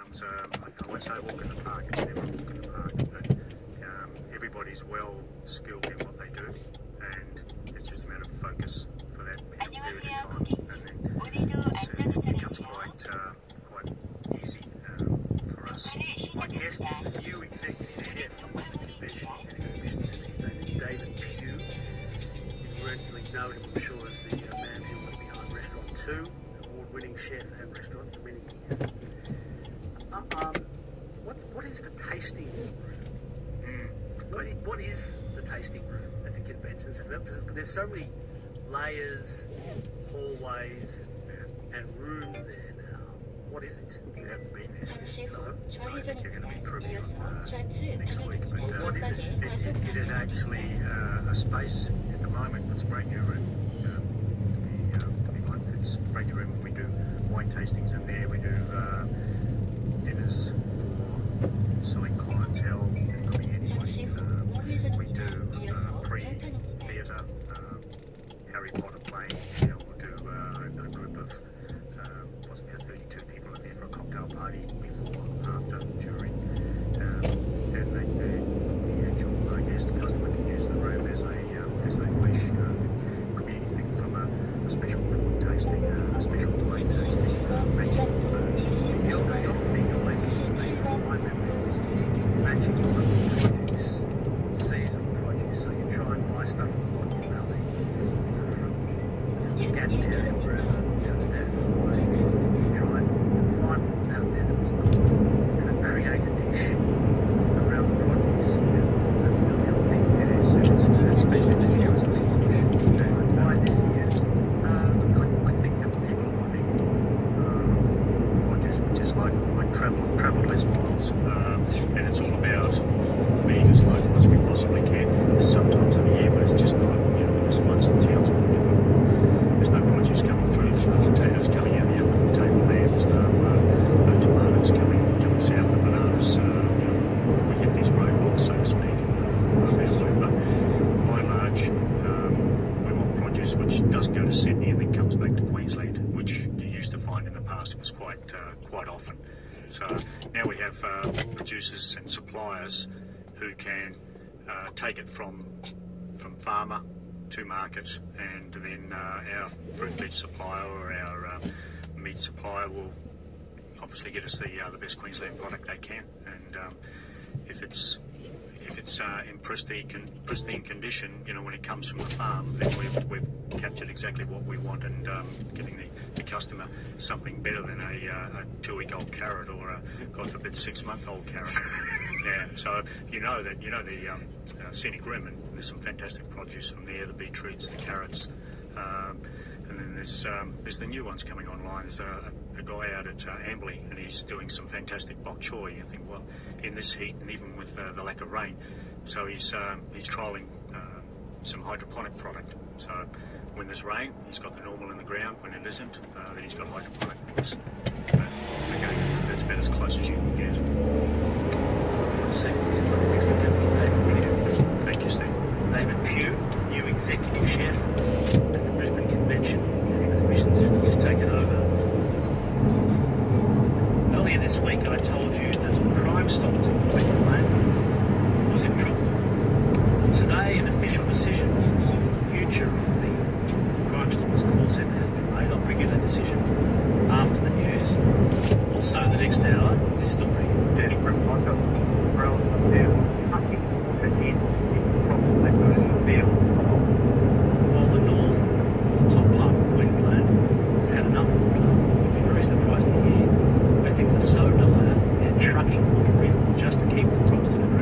becomes, I won't say a walk in the park, it's never a walk in the park, but everybody's well skilled in what they do, and it's just a matter of focus for that period of time, and then it becomes quite easy for us. My guest is the new executive chef of convention and exhibitions, and his name is David Pugh. You rightly know him, I'm sure, as the man who was behind Restaurant 2, award-winning chef and restaurant for many years. What is the tasting room? What is the tasting room at the convention centre? Because there's so many layers, hallways, and rooms there now. What is it? You haven't been there. 잠시 후 I think you're going to be privy 이어서 on 좌측 next week. But what is it? 과속 It is actually a space at the moment. It's a brand new room. It's a brand new room. We do wine tastings in there. We do dinners for selling clientele. It could be 잠시 anybody. 후 우회전 We do 이어서 pre-theatre, Harry Potter playing. We'll do a group of possibly 32 people in there for a cocktail party before, after, during, and the actual guest customer can use the room as they wish. Could be anything from a special port tasting, a special wine tasting, matching food. The other thing always is my memories, matching produce, season produce. So you try and buy stuff from the Lockyer Valley, from Gatton area, wherever, down Stanford Way. You try and find what's out there that was good and create a dish around the produce. Is that still your thing? It is, especially if you as a thing. Why this year? I think that people are wanting produce, which is like travel less miles, and it's all about being as local as we possibly can. There's sometimes in the year where it's just not, there's find some towns where there's no produce coming through, there's no potatoes coming out the other table there, there's no tomatoes coming south, the bananas, we get these roadblocks, so to speak, but by and large, we want produce which doesn't go to Sydney and then comes back to Queensland, which you used to find in the past. It was quite often. So now we have producers and suppliers who can take it from farmer to market, and then our fruit veg supplier or our meat supplier will obviously get us the best Queensland product they can, and if it's in pristine condition, when it comes from the farm, then we've captured exactly what we want, and giving the customer something better than a 2-week-old carrot or a, God forbid, 6-month-old carrot. Yeah, so the scenic rim, and there's some fantastic produce from there, the beetroots, the carrots, and then there's the new ones coming online. There's a guy out at Ambley, and he's doing some fantastic bok choy. You think, well, in this heat and even with the lack of rain, so he's trialling some hydroponic product. So when there's rain, he's got the normal in the ground. When it isn't, then he's got hydroponic for us. But again, that's about as close as you can get. Thank you, Steve. David Pugh, new executive chef at the Brisbane Convention and Exhibition Centre, has taken over. Earlier this week I told you that Crime Stoppers in Queensland was in trouble. Today an official decision on the future of the Crime Stoppers call centre has been made. I'll bring you that decision after the news. Also the next hour, this story. Dirty reporter, brown up there, fucking again, from that person field. While the north, top part of Queensland, has had enough water, you'll be very surprised to hear where things are so dire, they're trucking water in just to keep the crops in the ground.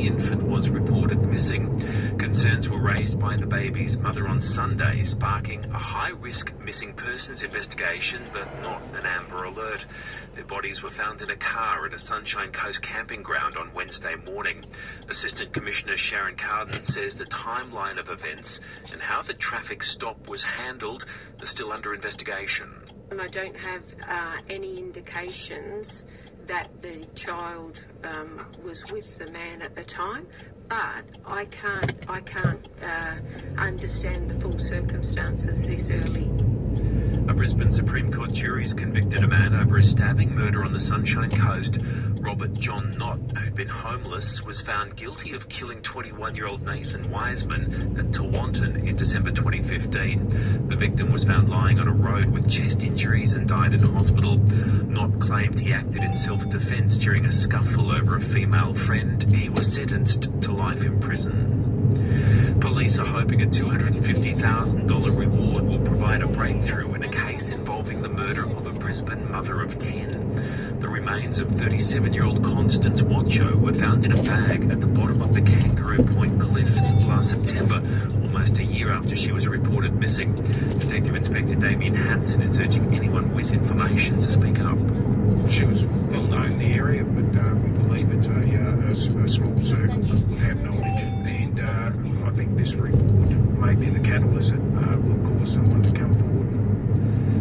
the infant was reported missing. Concerns were raised by the baby's mother on Sunday, sparking a high-risk missing persons investigation, but not an Amber Alert. Their bodies were found in a car at a Sunshine Coast camping ground on Wednesday morning. Assistant Commissioner Sharon Carden says the timeline of events and how the traffic stop was handled are still under investigation. I don't have any indications that the child was with the man at the time, but I can't understand the full circumstances this early. A Brisbane Supreme Court jury's convicted a man over a stabbing murder on the Sunshine Coast. Robert John Knott, who'd been homeless, was found guilty of killing 21-year-old Nathan Wiseman at Tewantin in December 2015. The victim was found lying on a road with chest injuries and died in hospital. Knott claimed he acted in self-defence during a scuffle over a female friend. He was sentenced to life in prison. Police are hoping a $250,000 reward will provide a breakthrough in a case involving the murder of a Brisbane mother of 10. The remains of 37-year-old Constance Watcho were found in a bag at the bottom of the Kangaroo Point Cliffs last September, almost a year after she was reported missing. Detective Inspector Damien Hansen is urging anyone with information to speak up. She was well known in the area, but we believe it's a small circle that would have knowledge, and I think this reward may be the catalyst that will cause someone to come forward.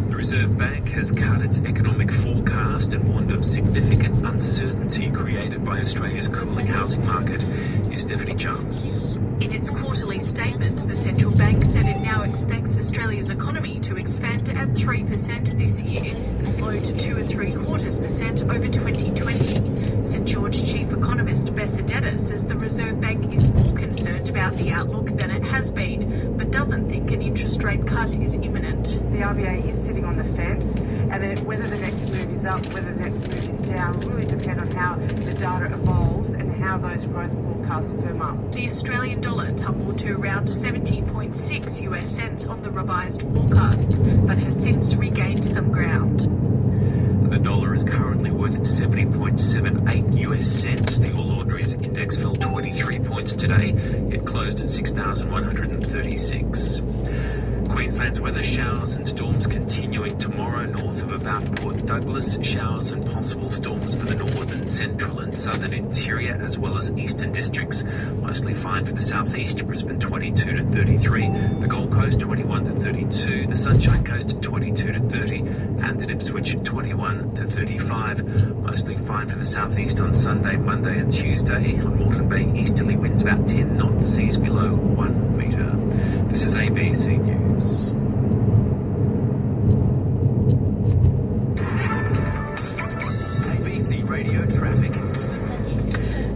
The Reserve Bank has cut its economic forecast and warned of significant uncertainty created by Australia's cooling housing market. Here's Stephanie Jones. In its quarterly statement, the central bank said it now expects Australia's economy to expand at 3% this year and slow to 2.75% over 2020. St George chief economist Bessedetta says the Reserve Bank is more concerned about the outlook than it has been, but doesn't think an interest rate cut is imminent. The RBA is sitting on the fence, and then whether the next move is up, whether the next move is down, will really depend on how the data evolves and how those growth forecasts firm up. The Australian dollar tumbled to around 70.6 US cents on the revised forecasts, but has since regained some ground. The dollar is currently worth 70.78 US cents. The All Ordinaries index fell 23 points today. It closed at 6,136. Queensland's weather: showers and storms continuing tomorrow north of about Port Douglas. Showers and possible storms for the northern, central and southern interior as well as eastern districts. Mostly fine for the southeast. Brisbane 22 to 33. The Gold Coast 21 to 32. The Sunshine Coast 22 to 30. And at Ipswich 21 to 35. Mostly fine for the southeast on Sunday, Monday and Tuesday. On Moreton Bay, easterly winds about 10 knots. Seas below 1 metre. This is ABC News. ABC Radio Traffic.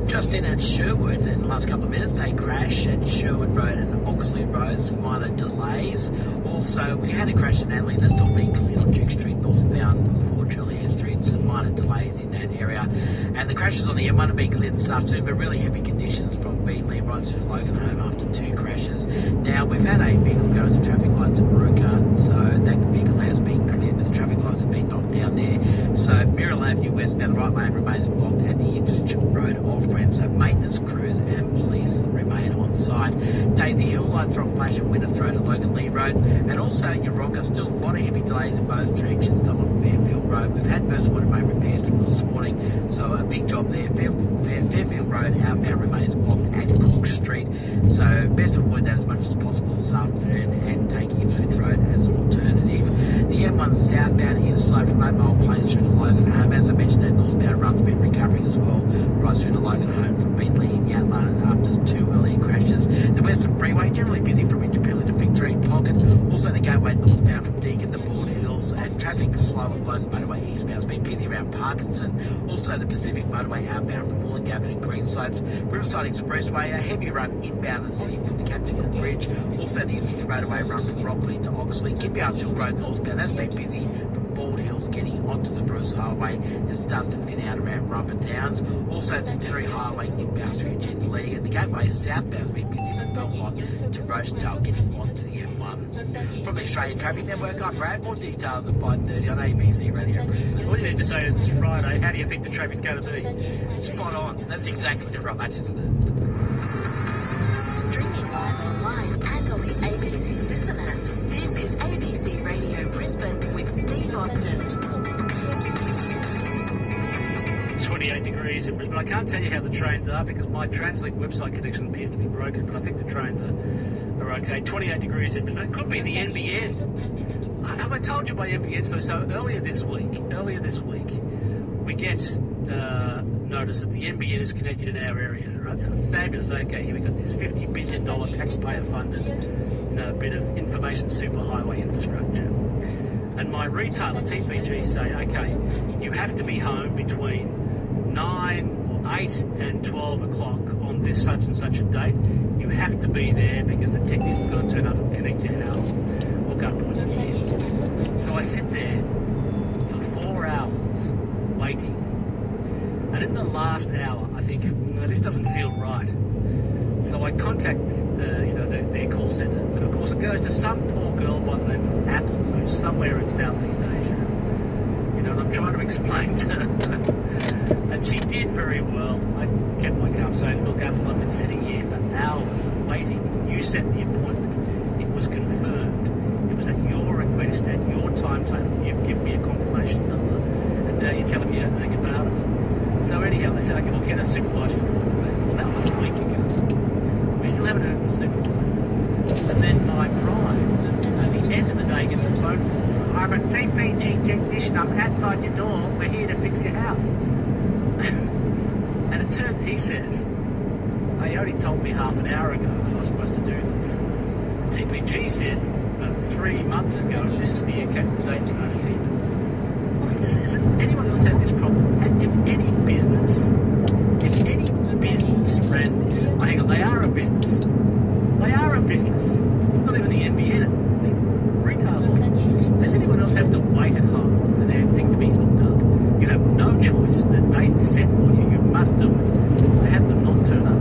Just in at Sherwood in the last couple of minutes, a crash at Sherwood Road and Oxley Road, some minor delays. Also, we had a crash in Adelaide that's not being cleared on Duke Street northbound before Julian Street, some minor delays in that area. And the crashes on the M1 have been cleared this afternoon, but really heavy conditions from Beanley right through to Logan Home after 2 crashes. Now, we've had a vehicle go into traffic lights at Maruka, so that vehicle has been cleared, but the traffic lights have been knocked down there. So Muriel Avenue westbound, the right lane remains blocked at the Ipswich Road off-ramp, so maintenance crews and police remain on site. Daisy Hill, lights are on flash at Wynneth Road and Logan Lee Road, and also Yeronga, still a lot of heavy delays in both directions on Fairfield Road. We've had most water main repairs from this morning, so a big job there. Fairfield Road outbound remains blocked at Cook Street, so best to avoid that as much as possible this afternoon and take Ipswich Road as an alternative. The M1 southbound is slow from 8 Mile Plains through to Logan Home. As I mentioned, that northbound run's been recovering as well, right through to Logan Home from Beanley in Yatla after 2 earlier crashes. The Western Freeway generally busy from Indooroopilly to Victoria Pocket. Also the Gateway northbound from Deakin to Port Hills, and traffic slow on Logan Motorway eastbound has been busy around Parkinson. Also the Pacific Motorway outbound from Wollongabba and Green Slopes. Riverside Expressway, a heavy run inbound the city from the Captain Cook Bridge. Also the Ipswich Motorway run from Rockley to Oxley. Kippyard Till Road northbound, that's been busy from Bald Hills getting onto the Bruce Highway. It starts to thin out around Rubber Downs. Also Centenary Highway inbound through Jensley, and the Gateway southbound has been busy from Belmont to Rochdale getting onto the M1. From the Australian Traffic Network, I'm Brad. More details at 5:30 on ABC Radio Brisbane. All you need to say is it's Friday. How do you think the traffic's going to be? Spot on. That's exactly right, isn't it? Streaming live online and on the ABC Listen app. This is ABC Radio Brisbane with Steve Austin. 28 degrees in Brisbane. I can't tell you how the trains are because my Translink website connection appears to be broken, but I think the trains are okay. 28 degrees in Brisbane. It could be the NBN. Have I told you about NBN? So earlier this week, we get notice that the NBN is connected in our area. Right? So fabulous. Okay, here we got this $50 billion taxpayer-funded, bit of information superhighway infrastructure. And my retailer, TPG, say, okay, you have to be home between 8 and 12 o'clock on this such and such a date. You have to be there because the technician's got to turn up and connect your house, hook up to it again. So I sit there for 4 hours waiting. And in the last hour, I think, this doesn't feel right. So I contact their call centre. And of course it goes to some poor girl by the name of Apple who's somewhere in Southeast Asia. And I'm trying to explain to her. And she did very well. I kept my calm saying, look, Apple, I've been sitting here for hours waiting. You set the appointment. It was confirmed. It was at your request, at your timetable. You've given me a confirmation number. And now you're telling me nothing about it. So anyhow, they said, okay, we'll get a supervisor appointment. Well, that was a week ago. We still haven't heard from the supervisor. And then my bride, at the end of the day, gets a phone call. I'm a TPG technician. I'm outside your door. We're here to fix your house. And it turned, he says, they only told me half an hour ago that I was supposed to do this. TPG said 3 months ago, this is the date you must keep. Has anyone else had this problem? If any business ran this, hang on, they are a business. They are a business. It's not even the NBN, it's retail. Does anyone else have to wait at home for their thing to be hooked up? You have no choice. The date is set for you. You must do it. They have them not turn up.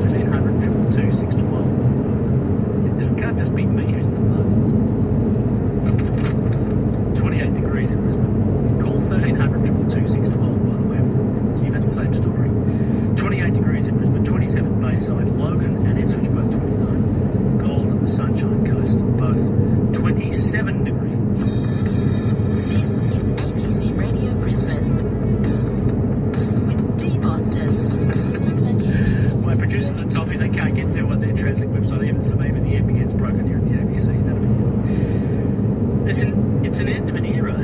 1300 222 612. It can't just be me who's the bug. 28 degrees in Brisbane. Call 1300 222 612, by the way. You've had the same story. 28 degrees in Brisbane. 27 Bayside. Logan and Ipswich both 29. Gold and the Sunshine Coast both 27 degrees. This is ABC Radio Brisbane with Steve Austin. My producers have told me they can't get through on their Translink website even, so maybe the NBN's broken here at the ABC. That'll be it. It's an end of an era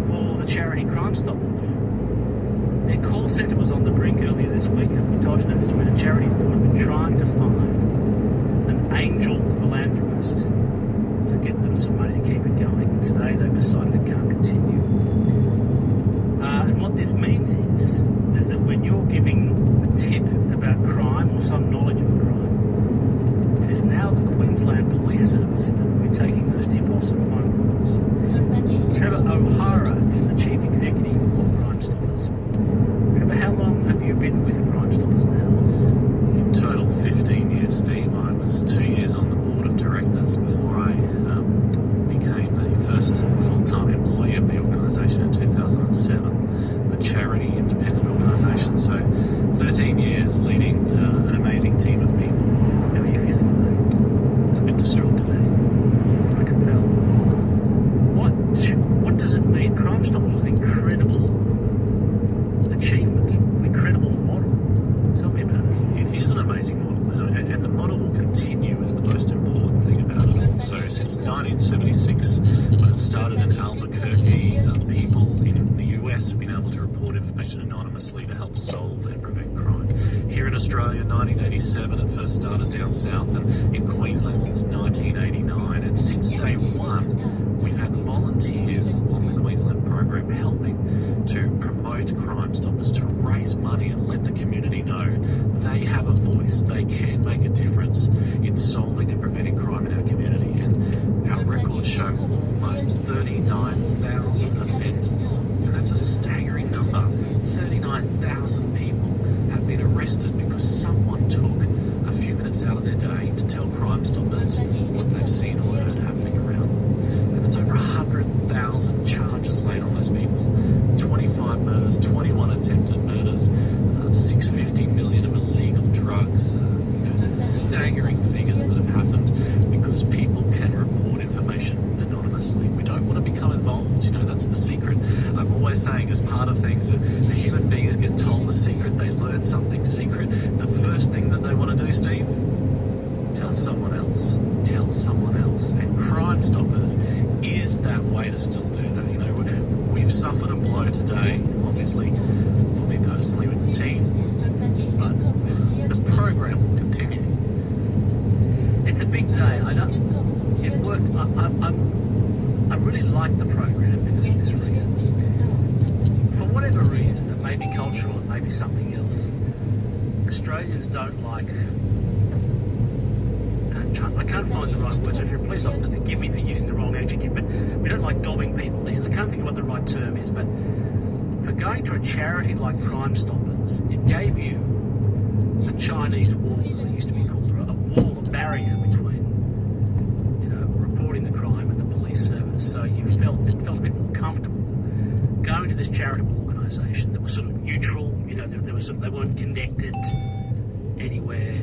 for the charity Crime Stoppers. Their call centre was on the brink earlier this week. We told you that story. The charities board have been trying to find an angel philanthropist to get them some money to keep it going. And today they've decided it can't continue. And what this means is that when you're giving a tip about crime or some knowledge of crime, it is now the Queensland Police Service that will be taking those tip-offs and phone calls. Trevor O'Hara is the Chief Executive of Crime Stoppers. Trevor, how long have you been with Crime Stoppers now? In total 15 years, Steve. I was 2 years on the board of directors before I became the first full-time employee of the organisation in 2007, a charity independent organisation. So 13 years leading an amazing team of people. How are you feeling today? A bit distraught today. I can tell. What does it mean? Crime Stoppers was an incredible achievement, an incredible model. Tell me about it. It is an amazing model, and the model will continue is the most important thing about it. So since 1976, when it started in Albuquerque, people in the US have been able to report information anonymously to help solve and prevent crime. Here in Australia, 1987, it first started down south, and in Queensland since 1989. And since day one, we've had volunteers on the Queensland program helping to promote Crime Stoppers, to raise money and let the community know they have a voice, they can make a difference in solving and preventing crime in our community. And our records show almost 39,000 offenders, and that's a staggering number. 39,000 people have been arrested because someone took a few minutes out of their day to I really like the program because of this reason. For whatever reason, it may be cultural, it may be something else. Australians don't like. I can't find the right words. So if you're a police officer, forgive me for using the wrong adjective, but we don't like dobbing people in. I can't think of what the right term is, but for going to a charity like Crime Stoppers, it gave you a Chinese wall, as it used to be called, a wall, a barrier between, reporting the crime and the police service. So it felt a bit more comfortable going to this charitable organisation that was sort of neutral. They weren't connected anywhere,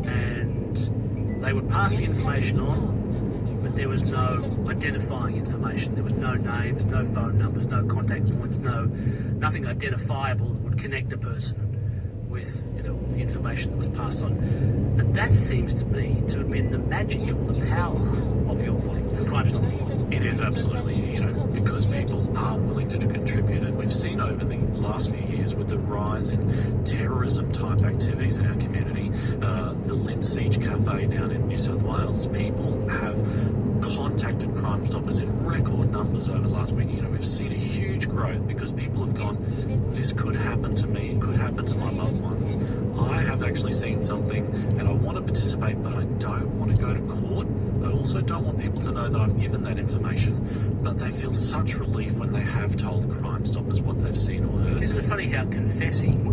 and they would pass the information on, but there was no identifying information. There was no names, no phone numbers, no contact points, nothing identifiable that would connect a person with, the information that was passed on. And that seems to me to have been the magic or the power of your model, the Crime Stoppers model. It is absolutely, because people are willing to contribute, and we've seen over the last few years with the rise in terrorism-type activities in our community, the Lint Siege Cafe down in New South Wales, people have contacted Crime Stoppers in record numbers over the last week. We've seen a huge growth because people have gone, this could happen to me, it could happen to my loved ones. I have actually seen something and I want to participate, but I don't want to go to court. I also don't want people to know that I've given that information, but they feel such relief when they have told Crime Stoppers what they've seen or heard. Isn't it funny how confessing,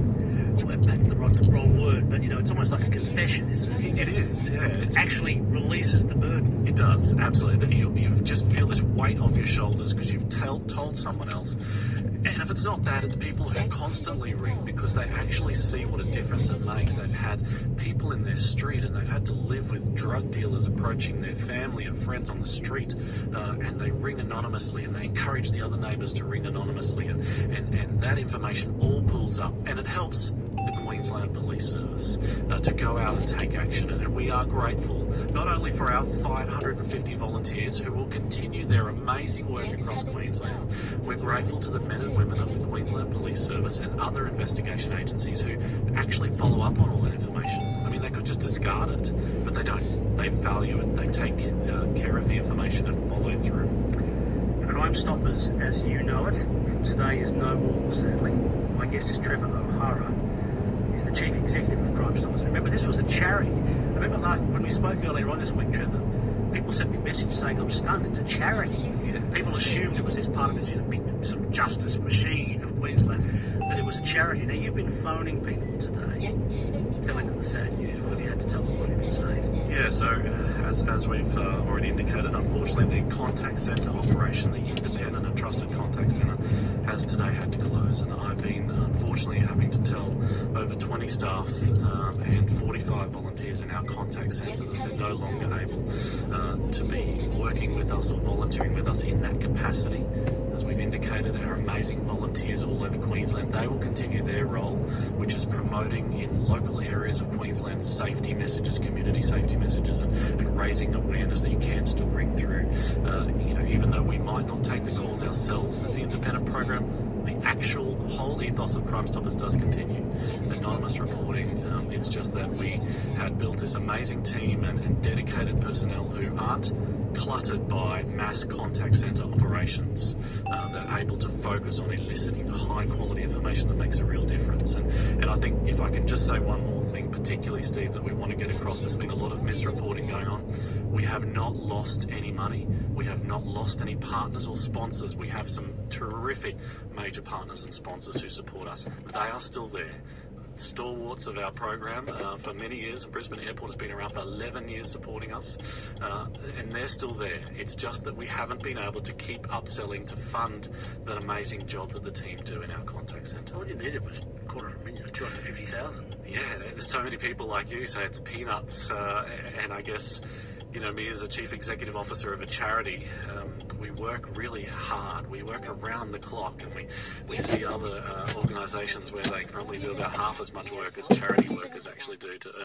that's the wrong word, but it's almost like a confession, isn't it? It is, yeah. It actually releases the burden. It does, absolutely. You just feel this weight off your shoulders because you've told someone else. And if it's not that, it's people who constantly ring because they actually see what a difference it makes. They've had people in their street and they've had to live with drug dealers approaching their family and friends on the street, and they ring anonymously and they encourage the other neighbours to ring anonymously, and that information all pulls up, and it helps the Queensland Police Service to go out and take action. And we are grateful not only for our 550 volunteers who will continue their amazing work across Queensland, we're grateful to the men and women of the Queensland Police Service and other investigation agencies who actually follow up on all that information. I mean, they could just discard it, but they don't. They value it, they take care of the information and follow through. Crime Stoppers, as you know it, today is no more, sadly. My guest is Trevor O'Hara. He's the Chief Executive of Crime Stoppers. Remember, this was a charity. I remember when we spoke earlier on this week, Trevor, people sent me a message saying, I'm stunned, it's a charity. People assumed it was this part of this big sort of justice machine of Queensland, that it was a charity. Now, you've been phoning people today, telling them the sad news. What have you had to tell them? What have you been saying? Yeah, so as we've already indicated, unfortunately, the contact centre operation, the independent and trusted contact centre, has today had to close. And I've been, unfortunately, having to tell over 20 staff and 45 volunteers in our contact centre that they're no longer able to be working with us or volunteering with us in that capacity. As we've indicated, our amazing volunteers all over Queensland, they will continue their role, which is promoting in local areas of Queensland safety messages, community safety messages, and raising awareness that you can still ring through. Even though we might not take the calls ourselves as the independent program, the actual whole ethos of Crime Stoppers does continue. Anonymous reporting, it's just that we had built this amazing team and dedicated personnel who aren't cluttered by mass contact centre operations, that are able to focus on eliciting high quality information that makes a real difference. And I think if I can just say one more thing, particularly Steve, that we want to get across, there's been a lot of misreporting going on. We have not lost any money. We have not lost any partners or sponsors. We have some terrific major partners and sponsors who support us. They are still there. Stalwarts of our program for many years. Brisbane Airport has been around for 11 years supporting us, and they're still there. It's just that we haven't been able to keep upselling to fund that amazing job that the team do in our contact centre. All you needed was $250,000, 250,000. Yeah, so many people like you say it's peanuts, and I guess, me as a Chief Executive Officer of a charity, we work really hard. We work around the clock, and we see other organisations where they probably do about half as much work as charity workers actually do to